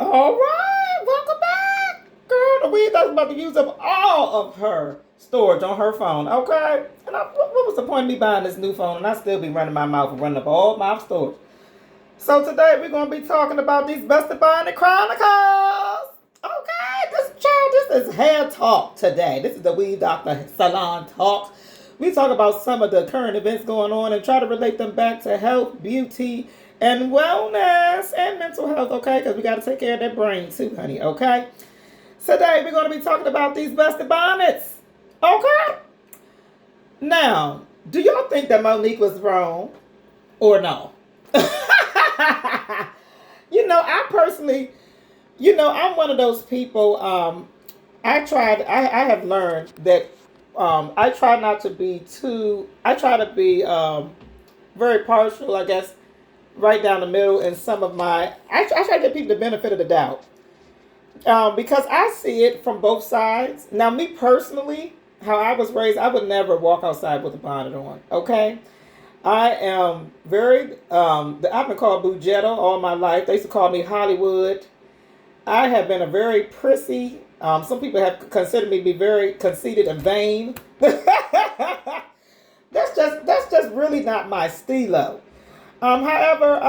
All right, welcome back. Girl, the weed that's about to use up all of her storage on her phone, okay? And what was the point of me buying this new phone and I still be running my mouth and running up all my storage? So today we're going to be talking about these Busted Bonnet Chronicles. Okay, this is hair talk today. This is the Weed Doctor Salon talk. We talk about some of the current events going on and try to relate them back to health, beauty, and wellness and mental health, okay? Because we got to take care of that brain too, honey, okay? Today we're going to be talking about these busted bonnets, okay? Now, do y'all think that Monique was wrong or no? I personally, I'm one of those people. I have learned that I try not to be too. I try to be very partial, I guess, right down the middle. In some of my, I try to give people the benefit of the doubt because I see it from both sides. Now, me personally, how I was raised, I would never walk outside with a bonnet on. Okay. I am very, I've been called Bougie all my life. They used to call me Hollywood. I have been a very prissy. Some people have considered me to be very conceited and vain. That's just really not my stilo. However,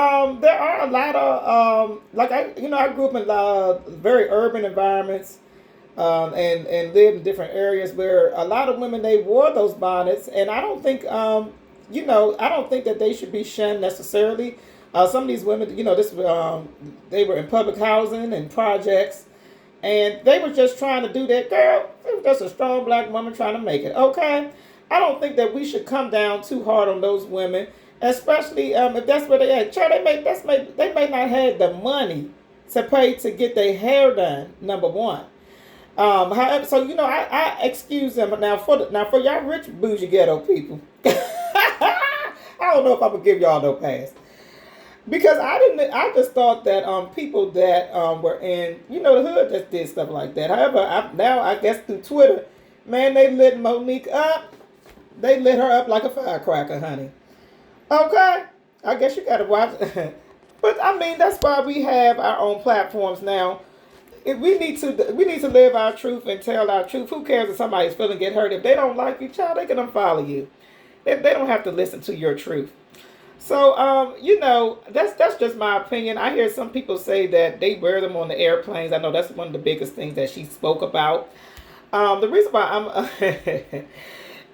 there are a lot of I grew up in very urban environments, and lived in different areas where a lot of women they wore those bonnets, and I don't think I don't think that they should be shunned necessarily. Some of these women, they were in public housing and projects, and they were just trying to do that. Girl, it was just a strong black woman trying to make it. Okay, I don't think that we should come down too hard on those women, especially if that's where they at. Child, they may not have the money to pay to get their hair done. Number one. However, so I excuse them for y'all rich bougie ghetto people. I don't know if I'm gonna give y'all no pass because I just thought that people that were in the hood just did stuff like that. However, now I guess through Twitter, man, they lit Monique up. They lit her up like a firecracker, honey. Okay, I guess you gotta watch. But I mean, that's why we have our own platforms now. If we need to live our truth and tell our truth. Who cares if somebody's feeling get hurt? If they don't like you, child, they can unfollow you. They don't have to listen to your truth. So, that's just my opinion. I hear some people say that they wear them on the airplanes. I know that's one of the biggest things that she spoke about. The reason why I'm,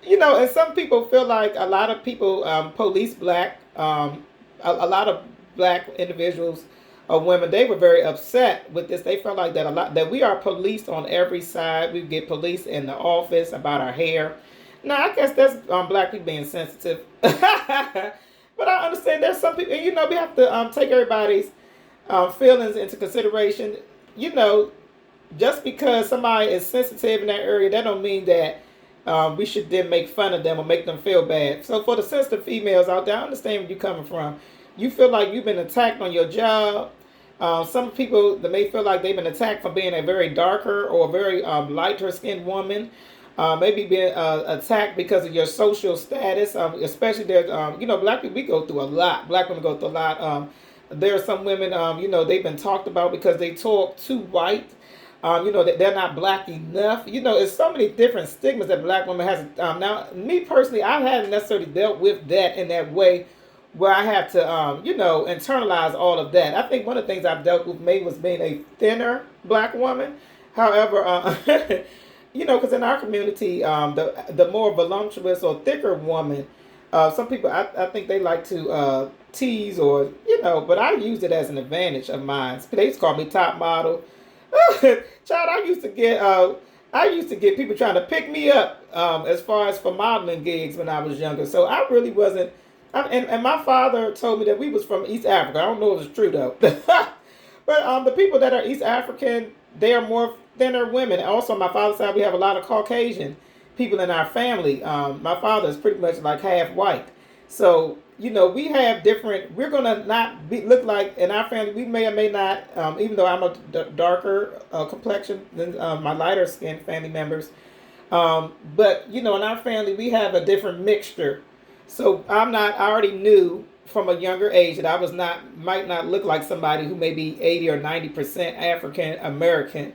and some people feel like a lot of people police black, a lot of black individuals or women, they were very upset with this. They felt like that we are policed on every side. We get policed in the office about our hair. Now, I guess that's black people being sensitive. But I understand there's some people, and we have to take everybody's feelings into consideration. Just because somebody is sensitive in that area, that don't mean that we should then make fun of them or make them feel bad. So for the sensitive females out there, I understand where you're coming from. You feel like you've been attacked on your job. Some people that may feel like they've been attacked for being a very darker or very lighter skinned woman. Maybe being attacked because of your social status. Especially there's, black people, we go through a lot. Black women go through a lot. There are some women, they've been talked about because they talk too white. That they're not black enough. It's so many different stigmas that black women has. Now, me personally, I haven't necessarily dealt with that in that way where I have to, internalize all of that. I think one of the things I've dealt with maybe was being a thinner black woman. However, because in our community, the more voluptuous or thicker woman, some people, I think they like to tease or, but I use it as an advantage of mine. They used to call me top model. Child, I used to get people trying to pick me up as far as for modeling gigs when I was younger. So I really wasn't. And my father told me that we was from East Africa. I don't know if it's true though. But the people that are East African, they are more thinner women. Also, on my father's side, we have a lot of Caucasian people in our family. My father is pretty much like half white. So, we have different, we're going to not look like, in our family, we may or may not, even though I'm a darker complexion than my lighter skinned family members. But, in our family, we have a different mixture. So I already knew from a younger age that I was not might not look like somebody who may be 80 or 90% African American,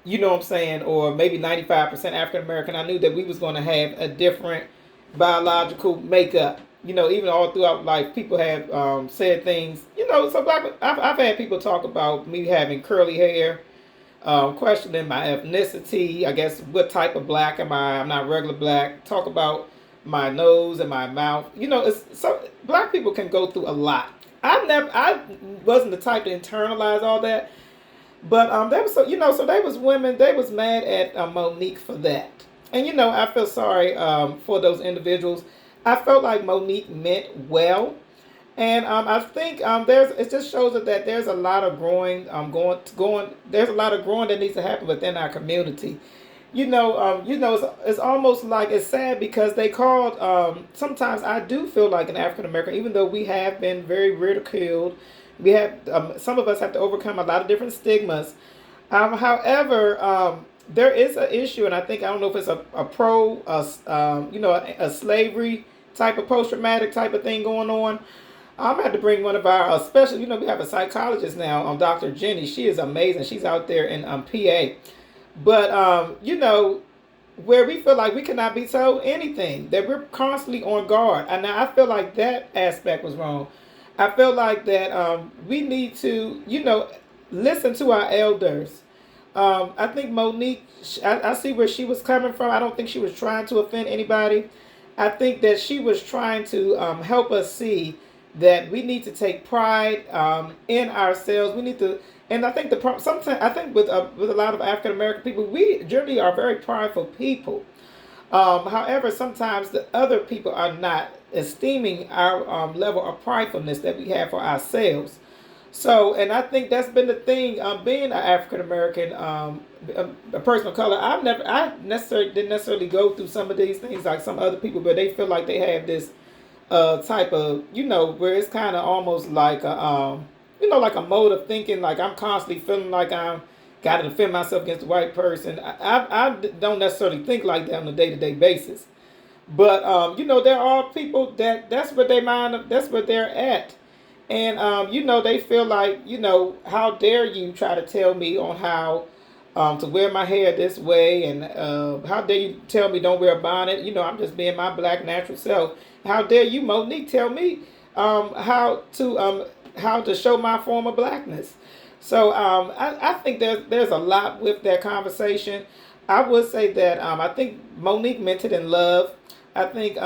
you know what I'm saying, or maybe 95% African American. I knew that we was going to have a different biological makeup. You know, even all throughout life, people have said things. You know, so black. I've had people talk about me having curly hair, questioning my ethnicity. I guess what type of black am I? I'm not regular black. Talk about my nose and my mouth. You know, it's so black people can go through a lot. I wasn't the type to internalize all that, but they was so so they was women. They was mad at Monique for that, and I feel sorry for those individuals. I felt like Monique meant well, and I think there's it just shows that there's a lot of growing going there's a lot of growing that needs to happen within our community. It's almost like it's sad because they called. Sometimes I do feel like an African American, even though we have been very ridiculed. We have some of us have to overcome a lot of different stigmas. However, there is an issue, and I don't know if it's a pro, a slavery type of post traumatic type of thing going on. I'm gonna have to bring one of our, especially we have a psychologist now, Dr. Jenny. She is amazing. She's out there in PA. But where we feel like we cannot be told anything, that we're constantly on guard, and I feel like that aspect was wrong. I feel like that we need to, listen to our elders. I think Monique, I see where she was coming from. I don't think she was trying to offend anybody. I think that she was trying to help us see that we need to take pride in ourselves. We need to, and I think sometimes I think with a lot of African American people, we generally are very prideful people. However, sometimes the other people are not esteeming our level of pridefulness that we have for ourselves. So, and I think that's been the thing. Being an African American, a person of color, I didn't necessarily go through some of these things like some other people, but they feel like they have this type of, where it's kind of almost like like a mode of thinking. Like I'm constantly feeling like I'm got to defend myself against the white person. I don't necessarily think like that on a day-to-day basis. But there are people that's what they mind. That's what they're at. And, they feel like, how dare you try to tell me on how to wear my hair this way. And how dare you tell me don't wear a bonnet. I'm just being my black natural self. How dare you, Monique, tell me how to show my form of blackness. So I think there's a lot with that conversation. I would say that I think Monique meant it in love. I think,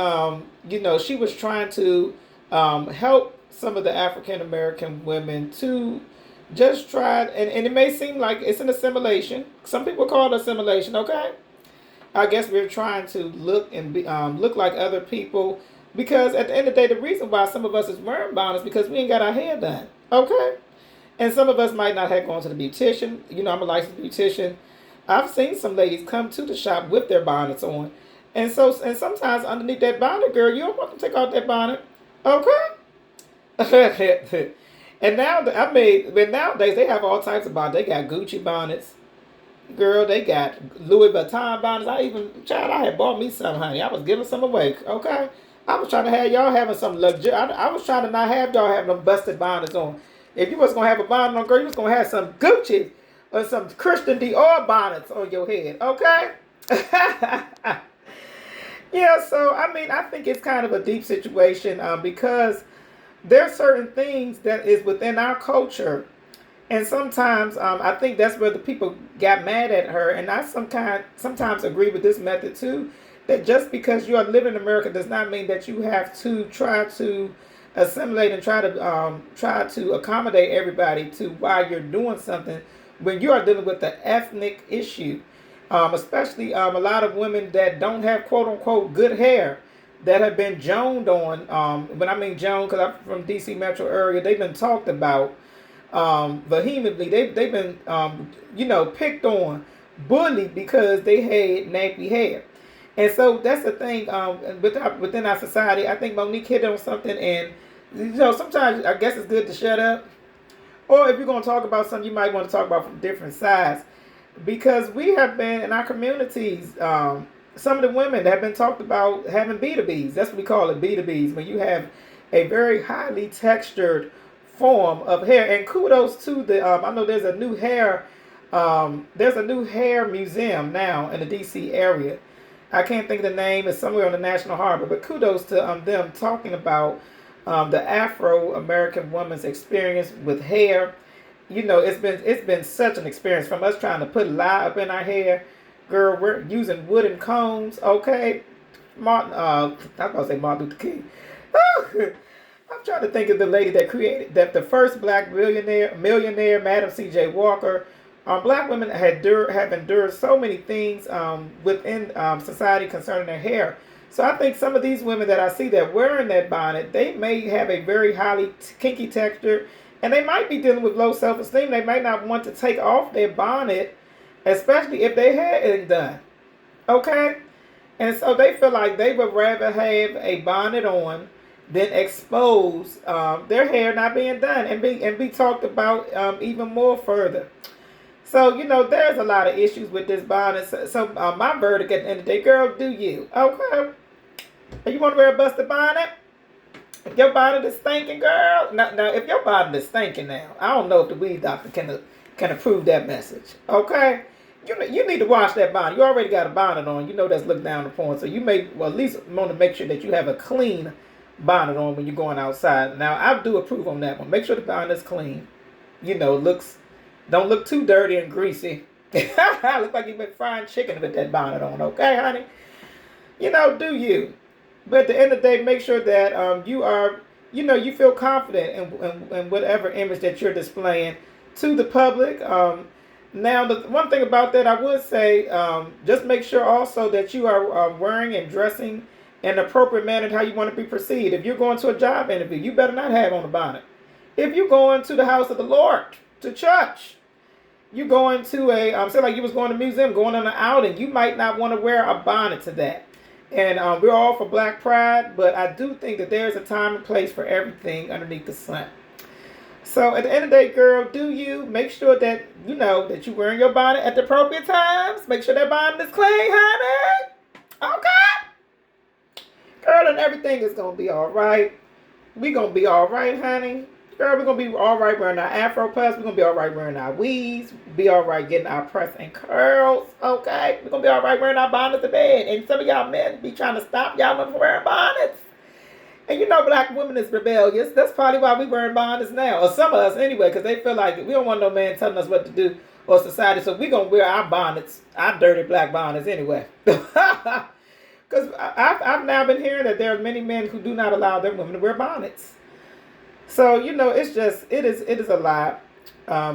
she was trying to help some of the African American women to just try, and it may seem like it's an assimilation. Some people call it assimilation, okay? I guess we're trying to look and look like other people because at the end of the day, the reason why some of us is wearing bonnets is because we ain't got our hair done, okay? And some of us might not have gone to the beautician. I'm a licensed beautician. I've seen some ladies come to the shop with their bonnets on. And sometimes underneath that bonnet, girl, you don't want to take off that bonnet, okay? And but nowadays they have all types of bonnets. They got Gucci bonnets, girl. They got Louis Vuitton bonnets. I had bought me some, honey. I was giving some away. Okay, I was trying to have y'all having some luxury. I was trying to not have y'all having them busted bonnets on. If you was gonna have a bonnet on, girl, you was gonna have some Gucci or some Christian Dior bonnets on your head. Okay. Yeah. So I think it's kind of a deep situation because there are certain things that is within our culture. And sometimes I think that's where the people got mad at her. And I sometimes agree with this method too. That just because you are living in America does not mean that you have to try to assimilate and try to accommodate everybody to why you're doing something when you are dealing with the ethnic issue. Especially a lot of women that don't have quote unquote good hair that have been joned on. When I mean joned, because I'm from DC metro area, they've been talked about vehemently. They've been picked on, bullied because they had nappy hair. And so that's the thing within our society. I think Monique hit on something, and sometimes I guess it's good to shut up. Or if you're going to talk about something, you might want to talk about from different sides. Because we have been in our communities, some of the women have been talked about having B2Bs. That's what we call it, B2Bs. When you have a very highly textured form of hair. And kudos to the I know there's a new hair museum now in the DC area. I can't think of the name. It's somewhere on the National Harbor. But kudos to them talking about the Afro American woman's experience with hair. It's been such an experience from us trying to put lye up in our hair. Girl, we're using wooden combs. Okay, I was gonna say Martin Luther King. I'm trying to think of the lady that created that the first black millionaire, Madam C.J. Walker. Black women have endured so many things within society concerning their hair. So I think some of these women that I see that wearing that bonnet, they may have a very highly kinky texture, and they might be dealing with low self-esteem. They might not want to take off their bonnet, especially if their hair isn't done. Okay? And so they feel like they would rather have a bonnet on than expose their hair not being done and be talked about even more further. So, there's a lot of issues with this bonnet. So my verdict at the end of the day, girl, do you. Okay? You want to wear a busted bonnet? If your bonnet is stinking, girl. Now, if your bonnet is stinking now, I don't know if the weed doctor can approve that message. Okay? You need to wash that bonnet. You already got a bonnet on. That's looked down upon. So you may, well, at least want to make sure that you have a clean bonnet on when you're going outside. Now, I do approve on that one. Make sure the bonnet is clean. Don't look too dirty and greasy. Look like you've been frying chicken with that bonnet on. Okay, honey? Do you. But at the end of the day, make sure that you feel confident in whatever image that you're displaying to the public. Now, the one thing about that, I would say, just make sure also that you are wearing and dressing in an appropriate manner how you want to be perceived. If you're going to a job interview, you better not have on a bonnet. If you're going to the house of the Lord, to church, you going to say like you was going to a museum, going on an outing, you might not want to wear a bonnet to that. And we're all for Black Pride, but I do think that there's a time and place for everything underneath the sun. So at the end of the day, girl, do you make sure that that you're wearing your bonnet at the appropriate times. Make sure that bonnet is clean, honey. Okay? Girl, and everything is going to be all right. We're going to be all right, honey. Girl, we're going to be all right wearing our Afro puffs. We're going to be all right wearing our weaves. Be all right getting our press and curls. Okay? We're going to be all right wearing our bonnets to bed. And some of y'all men be trying to stop y'all from wearing bonnets. And black women is rebellious. That's probably why we wearing bonnets now. Or some of us anyway, because they feel like we don't want no man telling us what to do or society. So we're going to wear our bonnets, our dirty black bonnets anyway. Because I've now been hearing that there are many men who do not allow their women to wear bonnets. So, it is a lot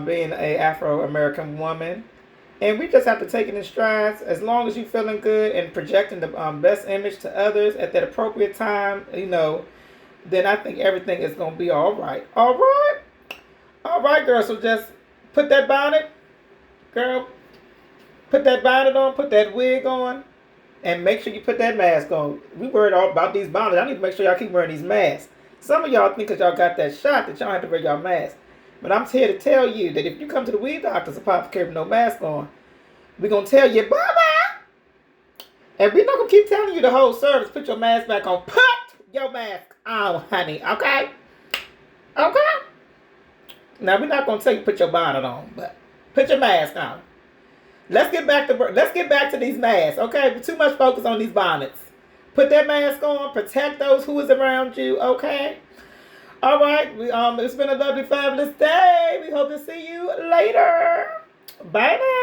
being a Afro-American woman. And we just have to take it in strides. As long as you're feeling good and projecting the best image to others at that appropriate time, then I think everything is going to be all right. All right? All right, girl. So just put that bonnet, girl, put that bonnet on, put that wig on, and make sure you put that mask on. We worried all about these bonnets. I need to make sure y'all keep wearing these masks. Some of y'all think because y'all got that shot that y'all have to wear y'all mask. But I'm here to tell you that if you come to the weed doctor's apothecary with no mask on, we're going to tell you, bye-bye. And we're not going to keep telling you the whole service. Put your mask back on. Put your mask on, honey. Okay? Okay? Now, we're not going to tell you put your bonnet on, but put your mask on. Let's get back to these masks, okay? Too much focus on these bonnets. Put that mask on. Protect those who is around you, okay? All right. It's been a lovely, fabulous day. We hope to see you later. Bye now.